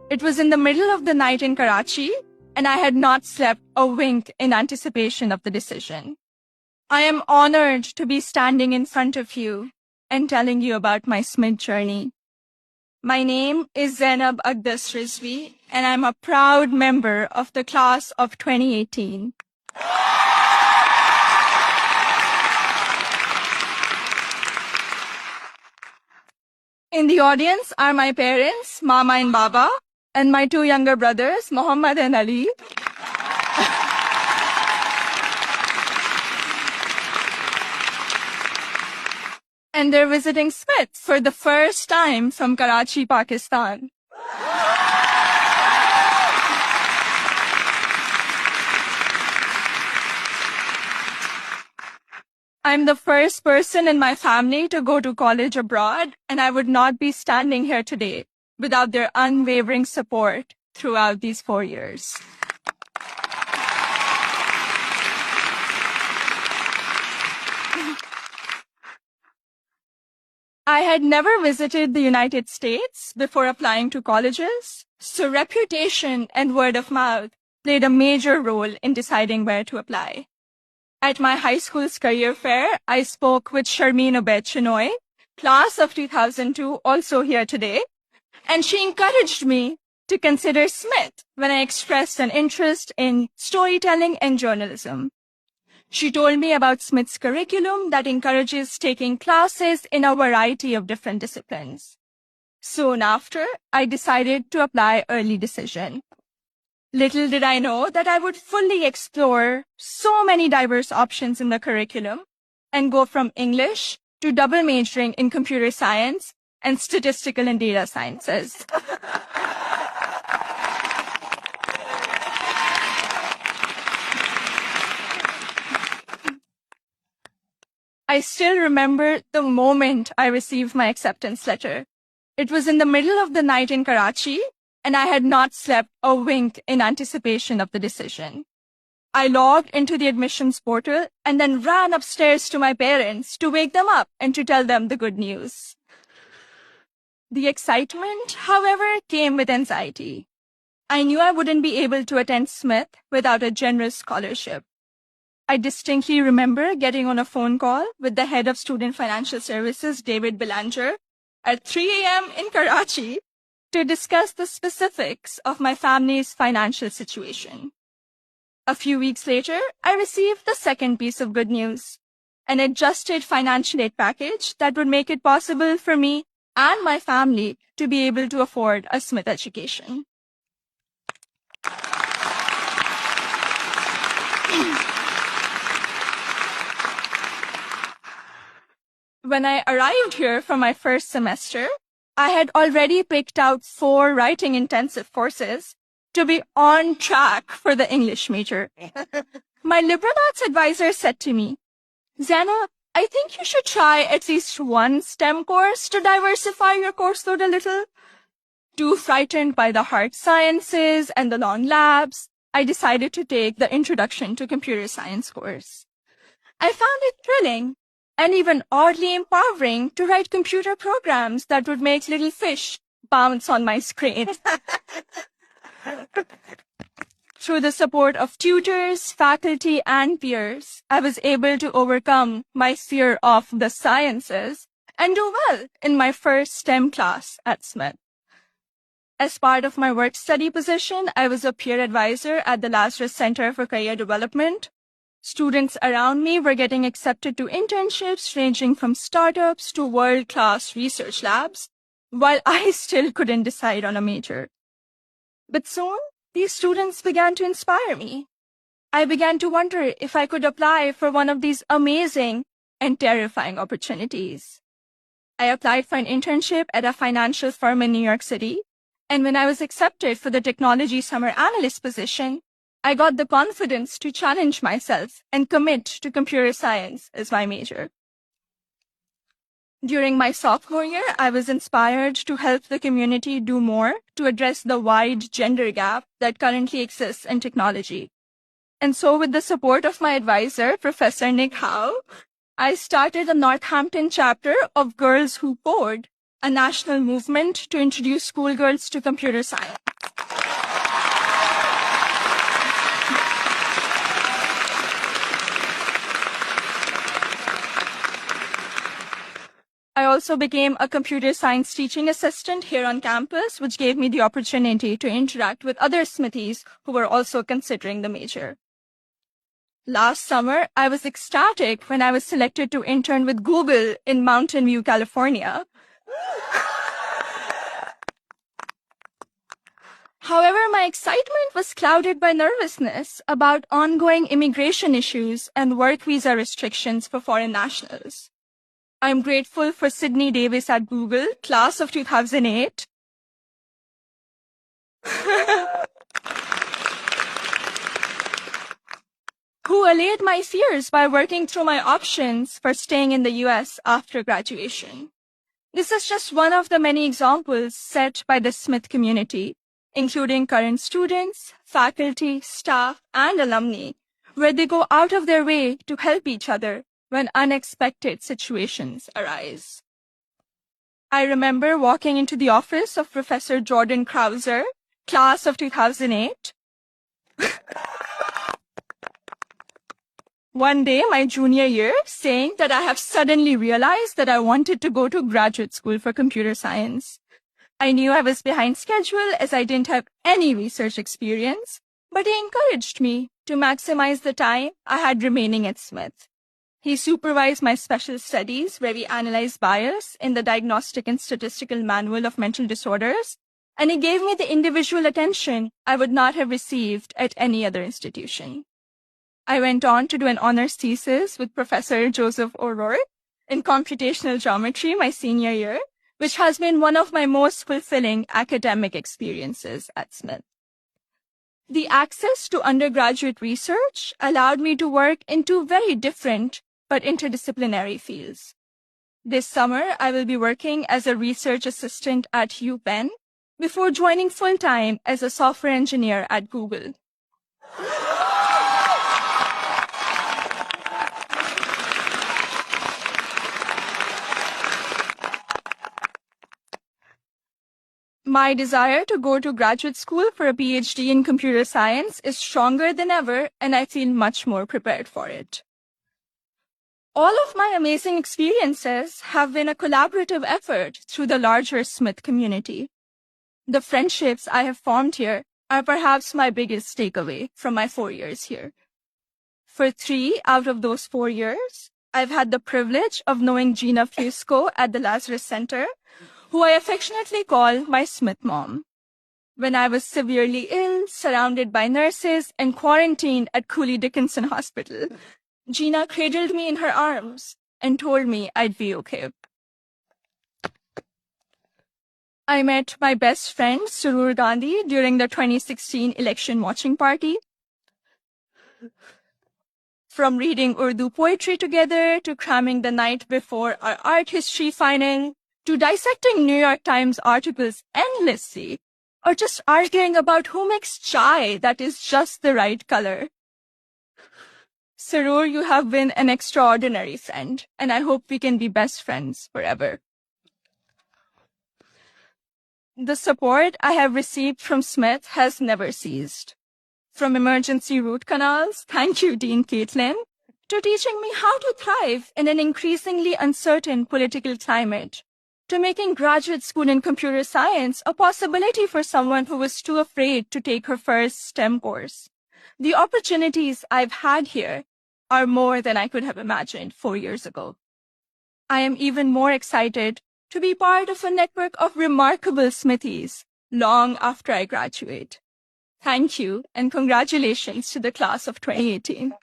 It was in the middle of the night in Karachi, and I had not slept a wink in anticipation of the decision. I am honored to be standing in front of you and telling you about my SMID journey. My name is Zainab Agdas Rizvi, and I'm a proud member of the class of 2018. In the audience are my parents, Mama and Baba, and my two younger brothers, Mohammed and Ali. And they're visiting Smith for the first time from Karachi, Pakistan. I'm the first person in my family to go to college abroad, and I would not be standing here today without their unwavering support throughout these 4 years. I had never visited the United States before applying to colleges, so reputation and word of mouth played a major role in deciding where to apply. At my high school's career fair, I spoke with Sharmeen Obaid Chinoy, class of 2002, also here today, and she encouraged me to consider Smith when I expressed an interest in storytelling and journalism. She told me about Smith's curriculum that encourages taking classes in a variety of different disciplines. Soon after, I decided to apply early decision. Little did I know that I would fully explore so many diverse options in the curriculum and go from English to double majoring in computer science and statistical and data sciences. I still remember the moment I received my acceptance letter. It was in the middle of the night in Karachi, and I had not slept a wink in anticipation of the decision. I logged into the admissions portal and then ran upstairs to my parents to wake them up and to tell them the good news. The excitement, however, came with anxiety. I knew I wouldn't be able to attend Smith without a generous scholarship. I distinctly remember getting on a phone call with the head of Student Financial Services, David Belanger, at 3 a.m. in Karachi to discuss the specifics of my family's financial situation. A few weeks later, I received the second piece of good news, an adjusted financial aid package that would make it possible for me and my family to be able to afford a Smith education. When I arrived here for my first semester, I had already picked out 4 writing-intensive courses to be on track for the English major. My liberal arts advisor said to me, "Zainab, I think you should try at least one STEM course to diversify your course load a little." Too frightened by the hard sciences and the long labs, I decided to take the Introduction to Computer Science course. I found it thrilling and even oddly empowering to write computer programs that would make little fish bounce on my screen. Through the support of tutors, faculty, and peers, I was able to overcome my fear of the sciences and do well in my first STEM class at Smith. As part of my work-study position, I was a peer advisor at the Lazarus Center for Career Development. Students around me were getting accepted to internships ranging from startups to world-class research labs, while I still couldn't decide on a major. But soon, these students began to inspire me. I began to wonder if I could apply for one of these amazing and terrifying opportunities. I applied for an internship at a financial firm in New York City, and when I was accepted for the technology summer analyst position, I got the confidence to challenge myself and commit to computer science as my major. During my sophomore year, I was inspired to help the community do more to address the wide gender gap that currently exists in technology. And so with the support of my advisor, Professor Nick Howe, I started the Northampton chapter of Girls Who Code, a national movement to introduce schoolgirls to computer science. also became a computer science teaching assistant here on campus, which gave me the opportunity to interact with other Smithies who were also considering the major. Last summer, I was ecstatic when I was selected to intern with Google in Mountain View, California. However, my excitement was clouded by nervousness about ongoing immigration issues and work visa restrictions for foreign nationals. I'm grateful for Sydney Davis at Google, class of 2008. Who allayed my fears by working through my options for staying in the US after graduation. This is just one of the many examples set by the Smith community, including current students, faculty, staff, and alumni, where they go out of their way to help each other when unexpected situations arise. I remember walking into the office of Professor Jordan Krauser, class of 2008. One day, my junior year, saying that I have suddenly realized that I wanted to go to graduate school for computer science. I knew I was behind schedule as I didn't have any research experience, but he encouraged me to maximize the time I had remaining at Smith. He supervised my special studies where we analyzed bias in the Diagnostic and Statistical Manual of Mental Disorders, and he gave me the individual attention I would not have received at any other institution. I went on to do an honors thesis with Professor Joseph O'Rourke in computational geometry my senior year, which has been one of my most fulfilling academic experiences at Smith. The access to undergraduate research allowed me to work in two very different but interdisciplinary fields. This summer, I will be working as a research assistant at UPenn before joining full-time as a software engineer at Google. My desire to go to graduate school for a PhD in computer science is stronger than ever, and I feel much more prepared for it. All of my amazing experiences have been a collaborative effort through the larger Smith community. The friendships I have formed here are perhaps my biggest takeaway from my 4 years here. For 3 out of those 4 years, I've had the privilege of knowing Gina Fusco at the Lazarus Center, who I affectionately call my Smith mom. When I was severely ill, surrounded by nurses, and quarantined at Cooley Dickinson Hospital, Gina cradled me in her arms and told me I'd be okay. I met my best friend, Surur Gandhi, during the 2016 election watching party. From reading Urdu poetry together, to cramming the night before our art history final, to dissecting New York Times articles endlessly, or just arguing about who makes chai that is just the right color. Sarur, you have been an extraordinary friend, and I hope we can be best friends forever. The support I have received from Smith has never ceased. From emergency root canals, thank you, Dean Caitlin, to teaching me how to thrive in an increasingly uncertain political climate, to making graduate school in computer science a possibility for someone who was too afraid to take her first STEM course. The opportunities I've had here are more than I could have imagined 4 years ago. I am even more excited to be part of a network of remarkable Smithies long after I graduate. Thank you, and congratulations to the class of 2018.